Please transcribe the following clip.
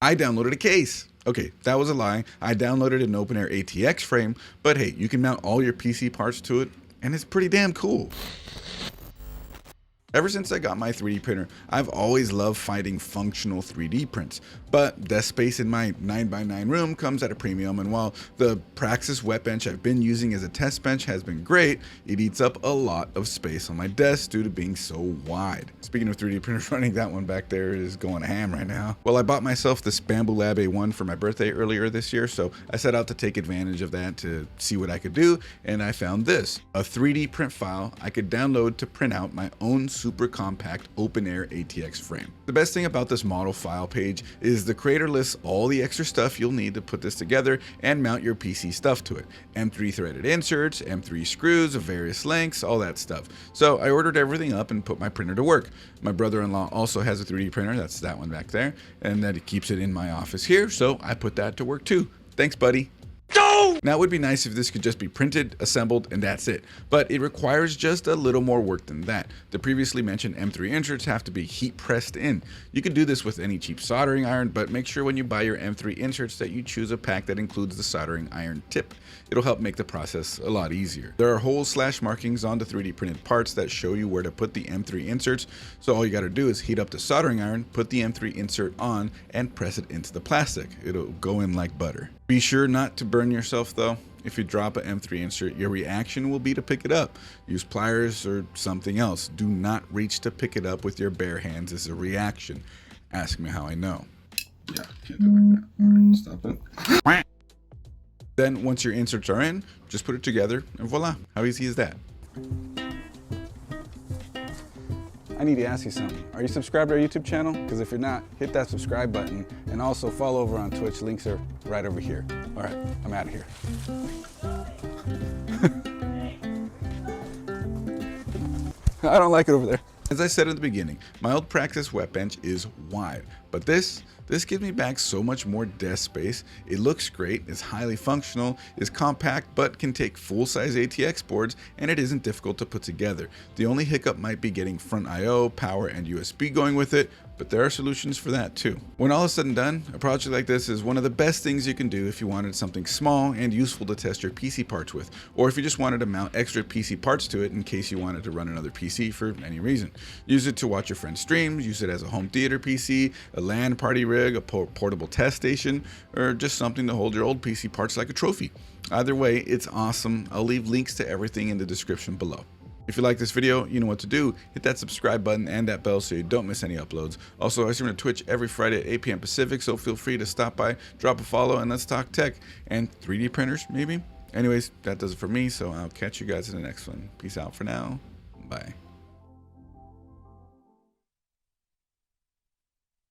I downloaded a case. Okay, that was a lie. I downloaded an OpenAir ATX frame, but hey, you can mount all your PC parts to it, and it's pretty damn cool. Ever since I got my 3D printer, I've always loved finding functional 3D prints, but desk space in my 9x9 room comes at a premium, and while the Praxis wet bench I've been using as a test bench has been great, it eats up a lot of space on my desk due to being so wide. Speaking of 3D printers running, that one back there is going ham right now. Well, I bought myself this Bambu Lab A1 for my birthday earlier this year, so I set out to take advantage of that to see what I could do, and I found this, a 3D print file I could download to print out my own super compact OpenAir ATX frame. The best thing about this model file page is the creator lists all the extra stuff you'll need to put this together and mount your PC stuff to it. M3 threaded inserts, M3 screws of various lengths, all that stuff. So I ordered everything up and put my printer to work. My brother-in-law also has a 3D printer, that's that one back there, and that it keeps it in my office here, so I put that to work too. Thanks, buddy. Now it would be nice if this could just be printed, assembled, and that's it, but it requires just a little more work than that. The previously mentioned M3 inserts have to be heat pressed in. You can do this with any cheap soldering iron, but make sure when you buy your M3 inserts that you choose a pack that includes the soldering iron tip. It'll help make the process a lot easier. There are holes / markings on the 3D printed parts that show you where to put the M3 inserts, so all you gotta do is heat up the soldering iron, put the M3 insert on, and press it into the plastic. It'll go in like butter. Be sure not to burn yourself though. If you drop an M3 insert, your reaction will be to pick it up. Use pliers or something else. Do not reach to pick it up with your bare hands as a reaction. Ask me how I know. Yeah, can't do it like that. All right, stop it. Then once your inserts are in, just put it together and voila. How easy is that? I need to ask you something. Are you subscribed to our YouTube channel? Because if you're not, hit that subscribe button and also follow over on Twitch. Links are right over here. All right, I'm out of here. I don't like it over there. As I said in the beginning, my old Praxis wet bench is wide, but this gives me back so much more desk space. It looks great, is highly functional, is compact, but can take full-size ATX boards, and it isn't difficult to put together. The only hiccup might be getting front I/O, power, and USB going with it, but there are solutions for that too. When all is said and done, a project like this is one of the best things you can do if you wanted something small and useful to test your PC parts with, or if you just wanted to mount extra PC parts to it in case you wanted to run another PC for any reason. Use it to watch your friends' streams, use it as a home theater PC, a LAN party rig, a portable test station, or just something to hold your old PC parts like a trophy. Either way, it's awesome. I'll leave links to everything in the description below. If you like this video, you know what to do. Hit that subscribe button and that bell so you don't miss any uploads. Also, I stream on Twitch every Friday at 8 p.m. Pacific, so feel free to stop by, drop a follow, and let's talk tech and 3D printers, maybe? Anyways, that does it for me, so I'll catch you guys in the next one. Peace out for now. Bye.